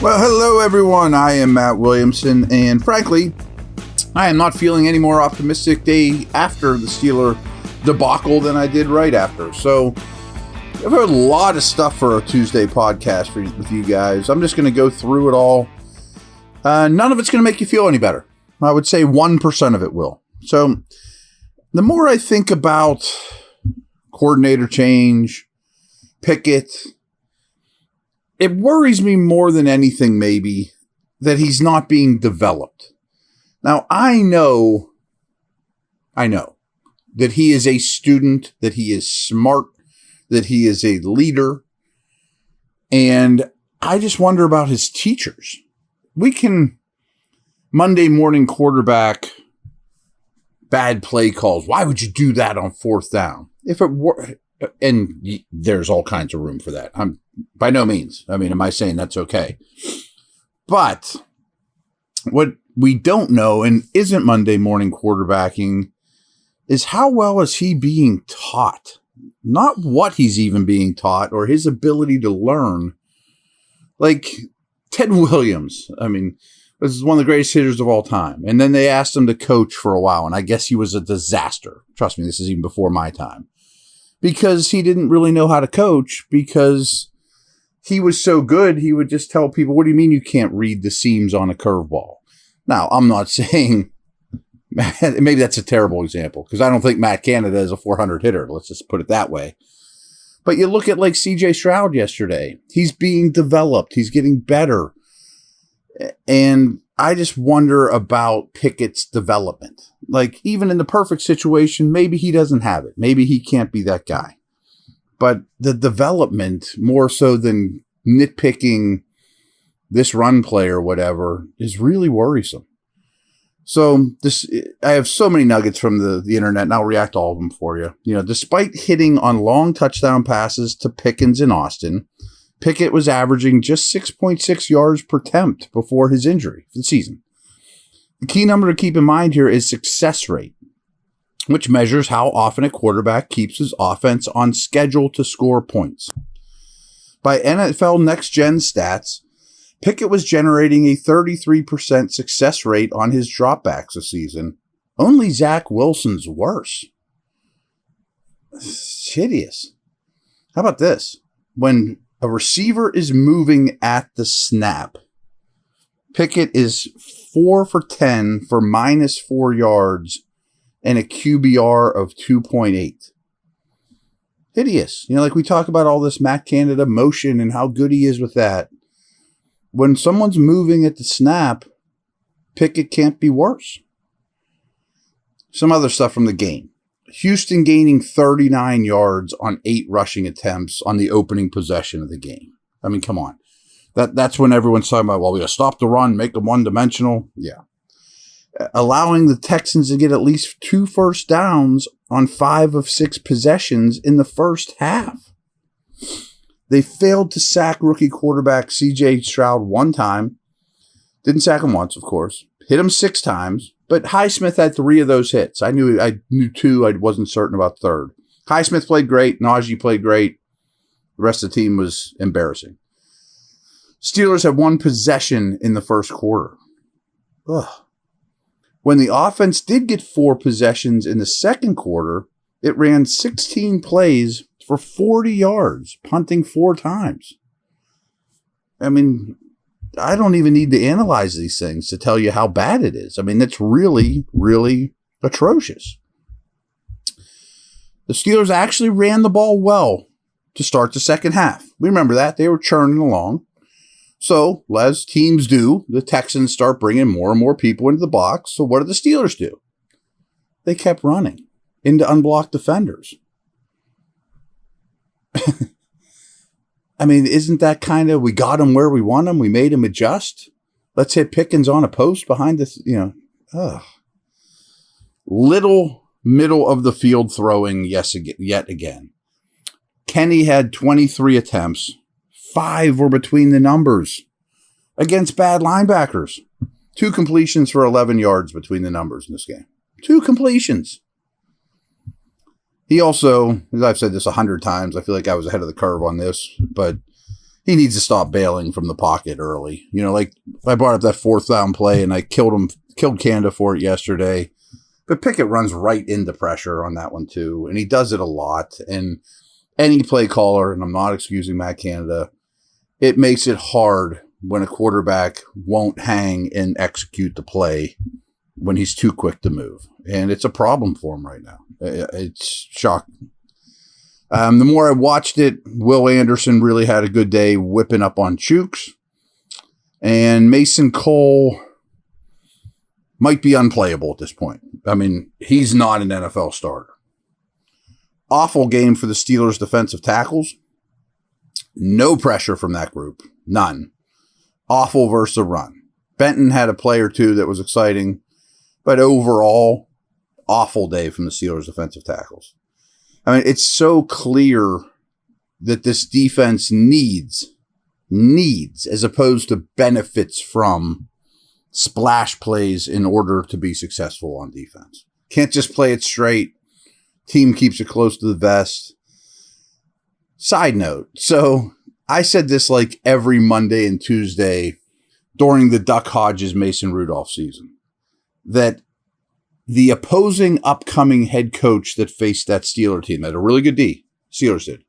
Well, hello everyone. I am Matt Williamson, and frankly, I am not feeling any more optimistic day after the Steeler debacle than I did right after. So, I've heard a lot of stuff for a Tuesday podcast with you guys. I'm just going to go through it all. None of it's going to make you feel any better. I would say 1% of it will. So, the more I think about coordinator change, Pickett, it worries me more than anything, maybe, that he's not being developed. Now, I know that he is a student, that he is smart, that he is a leader, and I just wonder about his teachers. We can Monday morning quarterback bad play calls. Why would you do that on fourth down? If it were, and there's all kinds of room for that. I'm by no means. I mean, am I saying that's okay? But what we don't know and isn't Monday morning quarterbacking is how well is he being taught? Not what he's even being taught or his ability to learn. Like Ted Williams, I mean, this is one of the greatest hitters of all time. And then they asked him to coach for a while, and I guess he was a disaster. Trust me, this is even before my time. Because he didn't really know how to coach, because he was so good, he would just tell people, what do you mean you can't read the seams on a curveball? Now, I'm not saying, maybe that's a terrible example, because I don't think Matt Canada is a 400 hitter. Let's just put it that way. But you look at like CJ Stroud yesterday. He's being developed. He's getting better. And I just wonder about Pickett's development. Like, even in the perfect situation, maybe he doesn't have it. Maybe he can't be that guy. But the development, more so than nitpicking this run play or whatever, is really worrisome. So I have so many nuggets from the internet, and I'll react to all of them for you. You know, despite hitting on long touchdown passes to Pickens in Austin, Pickett was averaging just 6.6 yards per attempt before his injury for the season. The key number to keep in mind here is success rate, which measures how often a quarterback keeps his offense on schedule to score points. By NFL Next Gen stats, Pickett was generating a 33% success rate on his dropbacks this season. Only Zach Wilson's worse. It's hideous. How about this? When a receiver is moving at the snap, Pickett is 4 for 10 for minus 4 yards and a QBR of 2.8. Hideous. You know, like we talk about all this Matt Canada motion and how good he is with that. When someone's moving at the snap, Pickett can't be worse. Some other stuff from the game. Houston gaining 39 yards on 8 rushing attempts on the opening possession of the game. I mean, come on. That's when everyone's talking about, well, we got to stop the run, make them one-dimensional. Yeah. Allowing the Texans to get at least 2 first downs on 5 of 6 possessions in the first half. They failed to sack rookie quarterback CJ Stroud 1 time. Didn't sack him once, of course. Hit him 6 times. But Highsmith had 3 of those hits. I knew 2. I wasn't certain about third. Highsmith played great. Najee played great. The rest of the team was embarrassing. Steelers had 1 possession in the first quarter. Ugh. When the offense did get 4 possessions in the second quarter, it ran 16 plays for 40 yards, punting 4 times. I mean, I don't even need to analyze these things to tell you how bad it is. I mean, it's really, really atrocious. The Steelers actually ran the ball well to start the second half. We remember that. They were churning along. So, as teams do, the Texans start bringing more and more people into the box. So what did the Steelers do? They kept running into unblocked defenders. I mean, isn't that kind of, we got him where we want him, we made him adjust? Let's hit Pickens on a post behind this, Little middle of the field throwing, yet again. Kenny had 23 attempts. 5 were between the numbers against bad linebackers. 2 completions for 11 yards between the numbers in this game. 2 completions. He also, as I've said this 100 times, I feel like I was ahead of the curve on this, but he needs to stop bailing from the pocket early. You know, like I brought up that 4th down play and I killed Canada for it yesterday. But Pickett runs right into pressure on that one too. And he does it a lot. And any play caller, and I'm not excusing Matt Canada, it makes it hard when a quarterback won't hang and execute the play when he's too quick to move. And it's a problem for him right now. It's shocking. The more I watched it, Will Anderson really had a good day whipping up on Chooks. And Mason Cole might be unplayable at this point. I mean, he's not an NFL starter. Awful game for the Steelers' defensive tackles. No pressure from that group. None. Awful versus the run. Benton had a play or two that was exciting, but overall, awful day from the Steelers' defensive tackles. I mean, it's so clear that this defense needs, as opposed to benefits from splash plays in order to be successful on defense. Can't just play it straight. Team keeps it close to the vest. Side note. So I said this like every Monday and Tuesday during the Duck Hodges Mason Rudolph season, that the opposing upcoming head coach that faced that Steeler team had a really good D. Steelers did.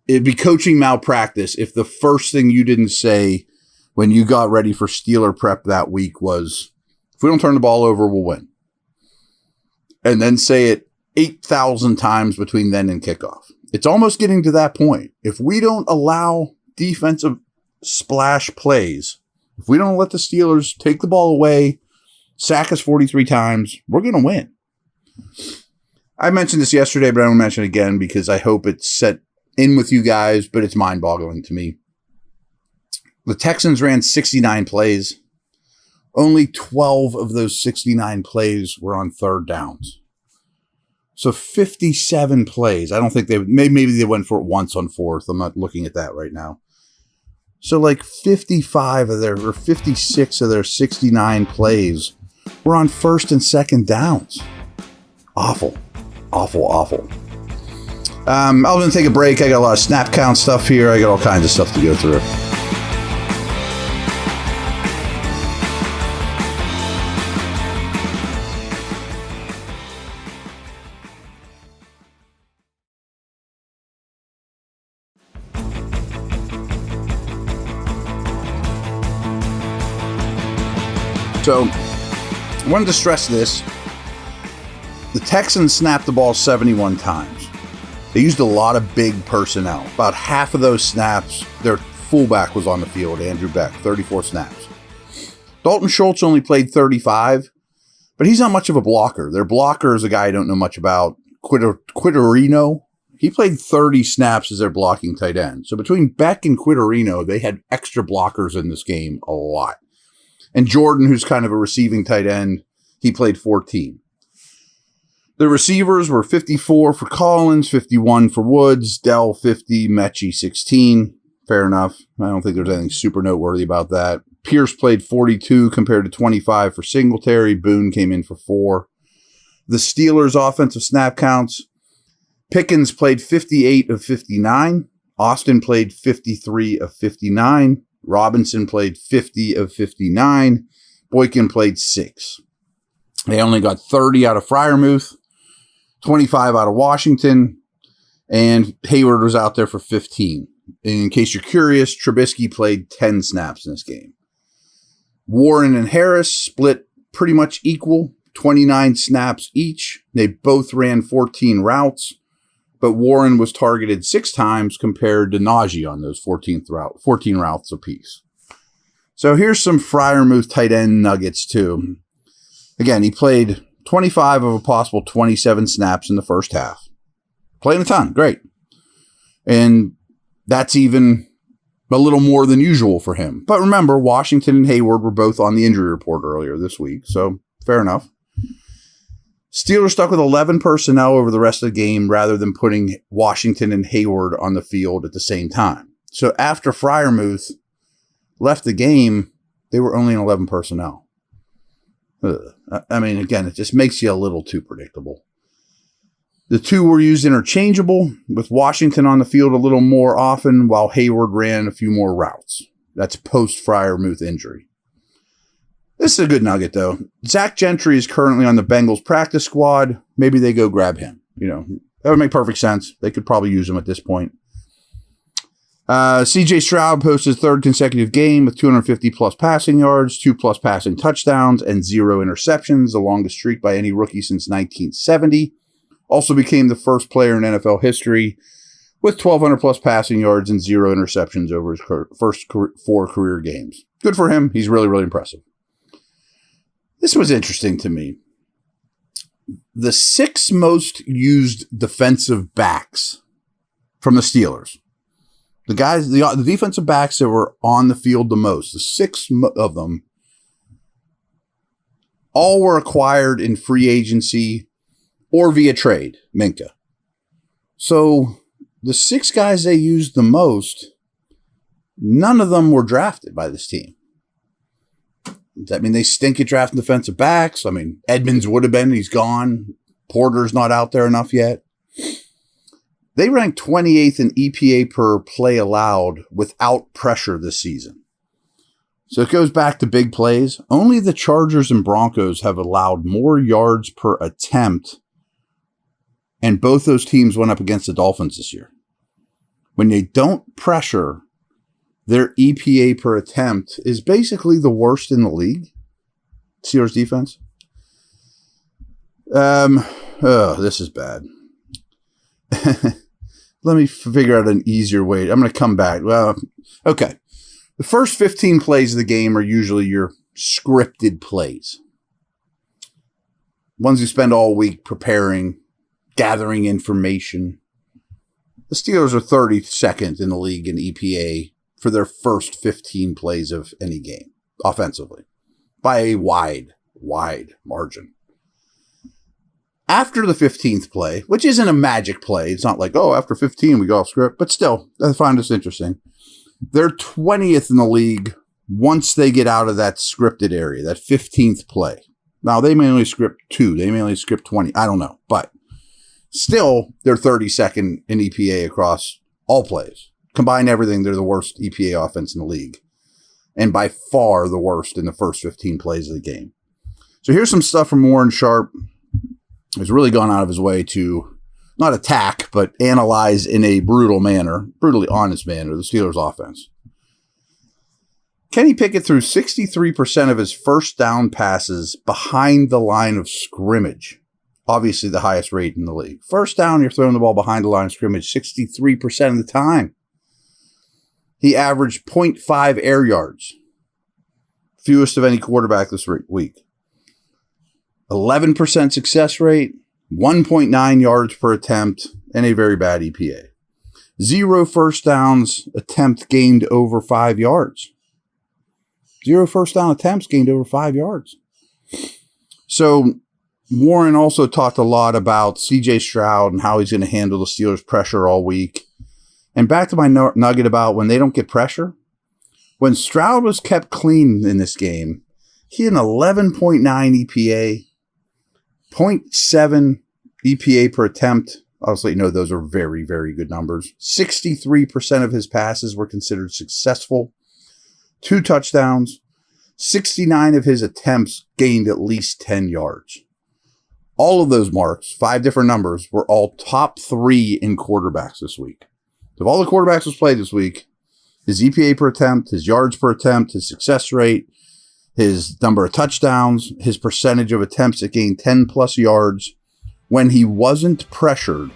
It'd be coaching malpractice if the first thing you didn't say when you got ready for Steeler prep that week was, if we don't turn the ball over, we'll win. And then say it 8,000 times between then and kickoff. It's almost getting to that point. If we don't allow defensive splash plays, if we don't let the Steelers take the ball away, sack us 43 times, we're going to win. I mentioned this yesterday, but I don't mention it again because I hope it's set in with you guys, but it's mind-boggling to me. The Texans ran 69 plays. Only 12 of those 69 plays were on third downs. So 57 plays. I don't think maybe they went for it once on fourth. I'm not looking at that right now. So like 55 of or 56 of their 69 plays were on first and second downs. Awful. Awful. I was going to take a break. I got a lot of snap count stuff here. I got all kinds of stuff to go through. So, I wanted to stress this. The Texans snapped the ball 71 times. They used a lot of big personnel. About half of those snaps, their fullback was on the field, Andrew Beck, 34 snaps. Dalton Schultz only played 35, but he's not much of a blocker. Their blocker is a guy I don't know much about, Quitterino. He played 30 snaps as their blocking tight end. So between Beck and Quitterino, they had extra blockers in this game a lot. And Jordan, who's kind of a receiving tight end, he played 14. The receivers were 54 for Collins, 51 for Woods, Dell 50, Mechie 16. Fair enough. I don't think there's anything super noteworthy about that. Pierce played 42 compared to 25 for Singletary. Boone came in for 4. The Steelers' offensive snap counts. Pickens played 58 of 59. Austin played 53 of 59. Robinson played 50 of 59. Boykin played 6. They only got 30 out of Freiermuth, 25 out of Washington, and Hayward was out there for 15. In case you're curious, Trubisky played 10 snaps in this game. Warren and Harris split pretty much equal, 29 snaps each. They both ran 14 routes, but Warren was targeted 6 times compared to Najee on those 14 routes apiece. So here's some Freiermuth tight end nuggets too. Again, he played 25 of a possible 27 snaps in the first half. Playing a ton, great. And that's even a little more than usual for him. But remember, Washington and Hayward were both on the injury report earlier this week, so fair enough. Steelers stuck with 11 personnel over the rest of the game rather than putting Washington and Hayward on the field at the same time. So after Freiermuth left the game, they were only in 11 personnel. I mean, again, it just makes you a little too predictable. The two were used interchangeable, with Washington on the field a little more often while Hayward ran a few more routes. That's post-Freiermuth injury. This is a good nugget, though. Zach Gentry is currently on the Bengals practice squad. Maybe they go grab him. That would make perfect sense. They could probably use him at this point. CJ Stroud posted his third consecutive game with 250-plus passing yards, 2-plus passing touchdowns, and 0 interceptions, the longest streak by any rookie since 1970. Also became the first player in NFL history with 1,200-plus passing yards and 0 interceptions over his first 4 career games. Good for him. He's really, really impressive. This was interesting to me. The 6 most used defensive backs from the Steelers. The guys, the defensive backs that were on the field the most, the 6 of them, all were acquired in free agency or via trade, Minka. So the 6 guys they used the most, none of them were drafted by this team. Does that mean they stink at drafting defensive backs? I mean, Edmonds would have been. He's gone. Porter's not out there enough yet. They ranked 28th in EPA per play allowed without pressure this season. So it goes back to big plays. Only the Chargers and Broncos have allowed more yards per attempt, and both those teams went up against the Dolphins this year. When they don't pressure, their EPA per attempt is basically the worst in the league. Steelers defense. This is bad. Let me figure out an easier way. I'm going to come back. Well, okay. The first 15 plays of the game are usually your scripted plays. Ones you spend all week preparing, gathering information. The Steelers are 32nd in the league in EPA for their first 15 plays of any game, offensively, by a wide margin. After the 15th play, which isn't a magic play, it's not like, after 15 we go off script, but still, I find this interesting. They're 20th in the league once they get out of that scripted area, that 15th play. Now, they may only script 2, they may only script 20, I don't know, but still, they're 32nd in EPA across all plays. Combine everything, they're the worst EPA offense in the league, and by far the worst in the first 15 plays of the game. So here's some stuff from Warren Sharp. He's really gone out of his way to not attack, but analyze in a brutally honest manner, the Steelers' offense. Kenny Pickett threw 63% of his first down passes behind the line of scrimmage. Obviously the highest rate in the league. First down, you're throwing the ball behind the line of scrimmage 63% of the time. He averaged 0.5 air yards, fewest of any quarterback this week. 11% success rate, 1.9 yards per attempt, and a very bad EPA. 0 first downs attempt gained over 5 yards. 0 first down attempts gained over 5 yards. So Warren also talked a lot about CJ Stroud and how he's going to handle the Steelers' pressure all week. And back to my nugget about when they don't get pressure. When Stroud was kept clean in this game, he had an 11.9 EPA, 0.7 EPA per attempt. Obviously, those are very, very good numbers. 63% of his passes were considered successful. 2 touchdowns. 69 of his attempts gained at least 10 yards. All of those marks, 5 different numbers, were all top 3 in quarterbacks this week. Of all the quarterbacks who's played this week, his EPA per attempt, his yards per attempt, his success rate, his number of touchdowns, his percentage of attempts that gained 10 plus yards when he wasn't pressured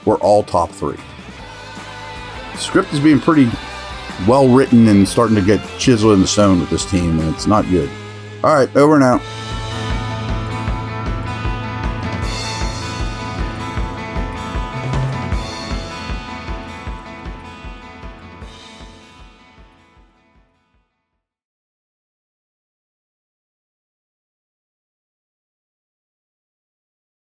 were all top 3. The script is being pretty well written and starting to get chiseled in the stone with this team, and it's not good. All right, over and out.